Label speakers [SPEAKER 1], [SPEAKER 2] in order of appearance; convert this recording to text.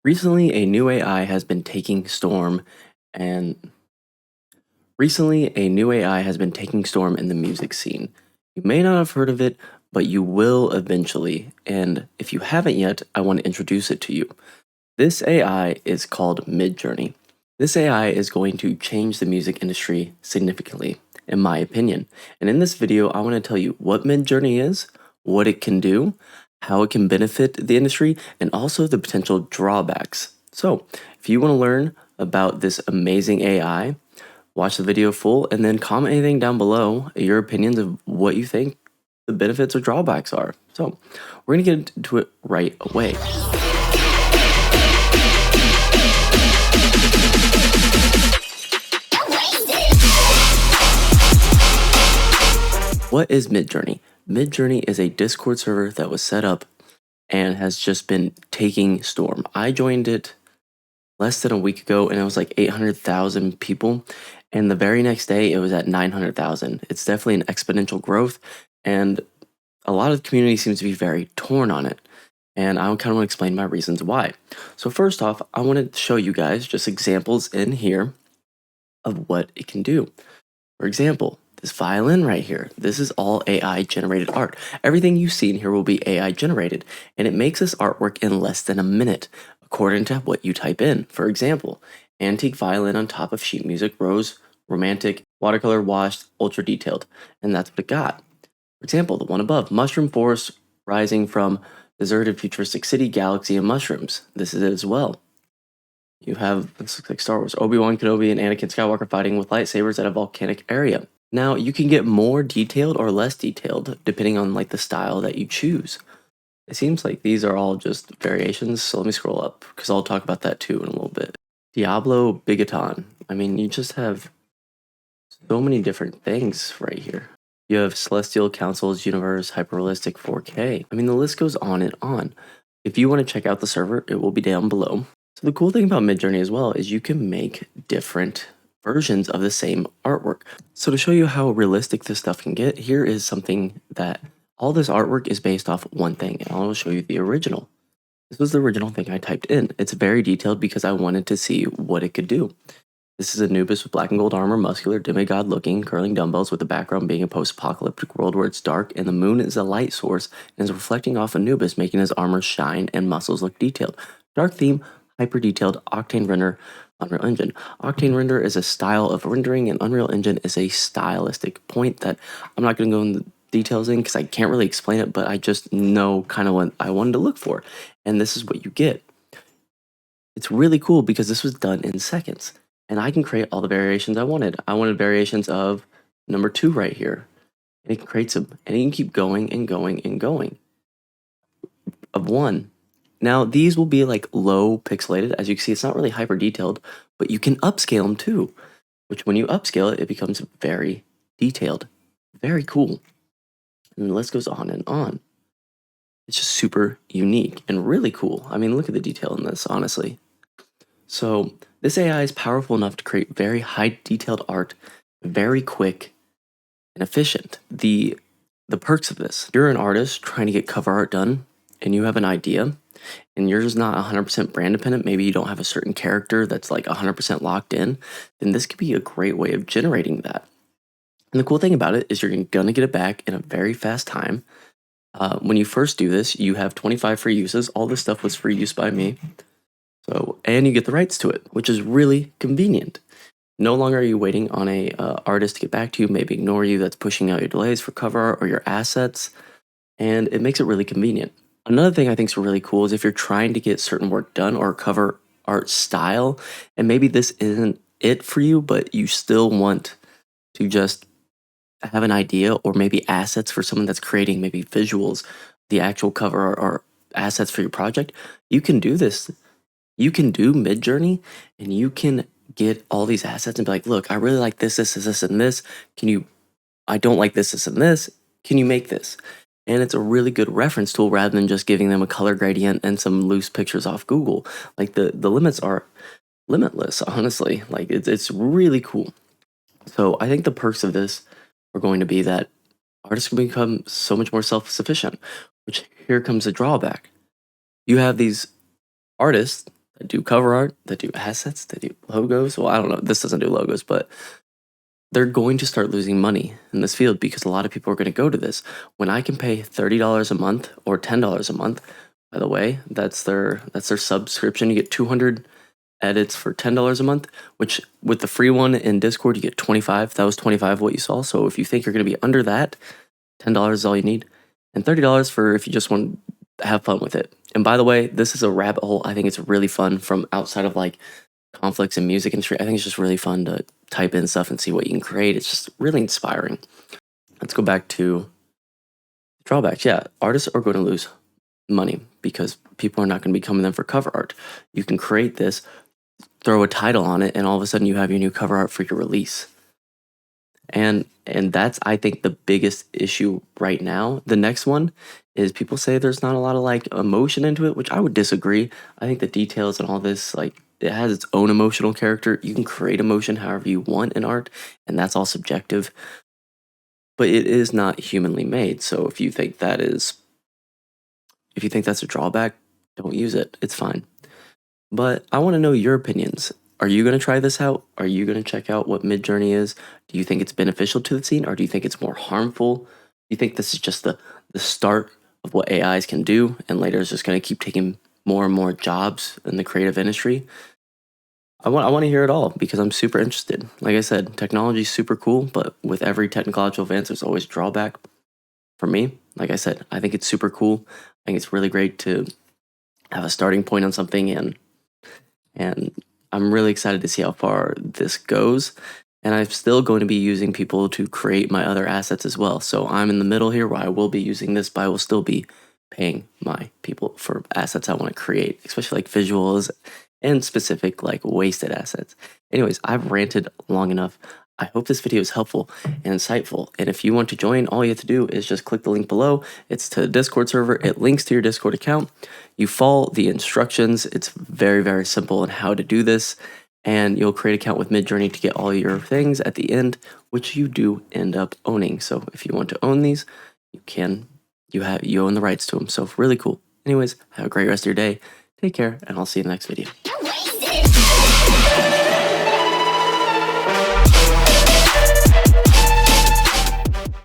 [SPEAKER 1] Recently, a new AI has been taking storm and recently a new AI has been taking storm in the music scene. You may not have heard of it, but you will eventually. And if you haven't yet, I want to introduce it to you. This AI is called MidJourney. This AI is going to change the music industry significantly, in my opinion. And in this video, I want to tell you what MidJourney is, what it can do, how it can benefit the industry, and also the potential drawbacks. So, if you want to learn about this amazing AI, watch the video full and then comment anything down below, your opinions of what you think the benefits or drawbacks are. So, we're going to get into it right away. What is MidJourney? MidJourney is a Discord server that was set up and has just been taking storm. I joined it less than a week ago and it was like 800,000 people. And the very next day it was at 900,000. It's definitely an exponential growth and a lot of the community seems to be very torn on it. And I kind of want to explain my reasons why. So first off, I want to show you guys just examples in here of what it can do. For example, this violin right here, this is all AI generated art. Everything you see in here will be AI generated, and it makes this artwork in less than a minute, according to what you type in. For example, antique violin on top of sheet music, rose, romantic, watercolor washed, ultra detailed, and that's what it got. For example, the one above, mushroom forest rising from deserted futuristic city, galaxy, and mushrooms. This is it as well. You have, this looks like Star Wars, Obi-Wan Kenobi and Anakin Skywalker fighting with lightsabers at a volcanic area. Now, you can get more detailed or less detailed depending on like the style that you choose. It seems like these are all just variations, so let me scroll up because I'll talk about that too in a little bit. Diablo Bigoton. I mean, you just have so many different things right here. You have Celestial Council's Universe, Hyperrealistic 4K. I mean, the list goes on and on. If you want to check out the server, it will be down below. So the cool thing about MidJourney as well is you can make different versions of the same artwork. So to show you how realistic this stuff can get, here is something that all this artwork is based off one thing, and I'll show you the original. This was the original thing I typed in. It's very detailed because I wanted to see what it could do. This is Anubis with black and gold armor, muscular, demigod looking, curling dumbbells with the background being a post-apocalyptic world where it's dark and the moon is a light source and is reflecting off Anubis, making his armor shine and muscles look detailed. Dark theme, hyper detailed, Octane render, Unreal Engine. Octane render is a style of rendering and Unreal Engine is a stylistic point that I'm not going to go into details in because I can't really explain it, but I just know kind of what I wanted to look for. And this is what you get. It's really cool because this was done in seconds. And I can create all the variations I wanted. I wanted variations of number 2 right here. And it creates them. And you can keep going and going and going. Of 1. Now, these will be like low pixelated. As you can see, it's not really hyper detailed, but you can upscale them too. Which when you upscale it, it becomes very detailed. Very cool. And the list goes on and on. It's just super unique and really cool. I mean, look at the detail in this, honestly. So this AI is powerful enough to create very high detailed art, very quick and efficient. The perks of this, you're an artist trying to get cover art done and you have an idea and yours is not 100% brand dependent, maybe you don't have a certain character that's like 100% locked in, then this could be a great way of generating that. And the cool thing about it is you're gonna get it back in a very fast time. When you first do this, you have 25 free uses. All this stuff was free use by me. So, and you get the rights to it, which is really convenient. No longer are you waiting on a artist to get back to you, maybe ignore you, that's pushing out your delays for cover art or your assets, and it makes it really convenient. Another thing I think is really cool is if you're trying to get certain work done or cover art style, and maybe this isn't it for you, but you still want to just have an idea or maybe assets for someone that's creating maybe visuals, the actual cover art or assets for your project, you can do this. You can do MidJourney and you can get all these assets and be like, look, I really like this, and this. I don't like this, and this. Can you make this? And it's a really good reference tool rather than just giving them a color gradient and some loose pictures off Google. Like the limits are limitless, honestly. Like it's really cool. So I think the perks of this are going to be that artists can become so much more self-sufficient, which here comes a drawback. You have these artists that do cover art, that do assets, that do logos. Well, I don't know. This doesn't do logos, but they're going to start losing money in this field because a lot of people are going to go to this. When I can pay $30 a month or $10 a month, by the way, that's their subscription. You get 200 edits for $10 a month, which with the free one in Discord, you get 25. That was 25 what you saw. So if you think you're going to be under that, $10 is all you need. And $30 for if you just want to have fun with it. And by the way, this is a rabbit hole. I think it's really fun from outside of like conflicts in music industry. I think it's just really fun to type in stuff and see what you can create. It's just really inspiring. Let's go back to drawbacks. Yeah, artists are going to lose money because people are not going to be coming in for cover art. You can create this, throw a title on it, and all of a sudden you have your new cover art for your release. And that's, I think, the biggest issue right now. The next one is people say there's not a lot of like emotion into it, which I would disagree. I think the details and all this, like, it has its own emotional character. You can create emotion however you want in art, and that's all subjective. But it is not humanly made. So if you think that's a drawback, don't use it. It's fine. But I want to know your opinions. Are you going to try this out? Are you going to check out what MidJourney is? Do you think it's beneficial to the scene, or do you think it's more harmful? Do you think this is just the start of what AIs can do, and later it's just going to keep taking more and more jobs in the creative industry? I want to hear it all because I'm super interested. Like I said, technology is super cool, but with every technological advance, there's always drawback. For me, like I said, I think it's super cool. I think it's really great to have a starting point on something, and I'm really excited to see how far this goes. And I'm still going to be using people to create my other assets as well. So I'm in the middle here where I will be using this, but I will still be paying my people for assets I want to create, especially like visuals and specific like wasted assets. Anyways, I've ranted long enough. I hope this video is helpful and insightful. And if you want to join, all you have to do is just click the link below. It's to the Discord server. It links to your Discord account. You follow the instructions. It's very, very simple on how to do this. And you'll create an account with MidJourney to get all your things at the end, which you do end up owning. So if you want to own these, you can. You own the rights to them. So really cool. Anyways, have a great rest of your day. Take care, and I'll see you in the next video.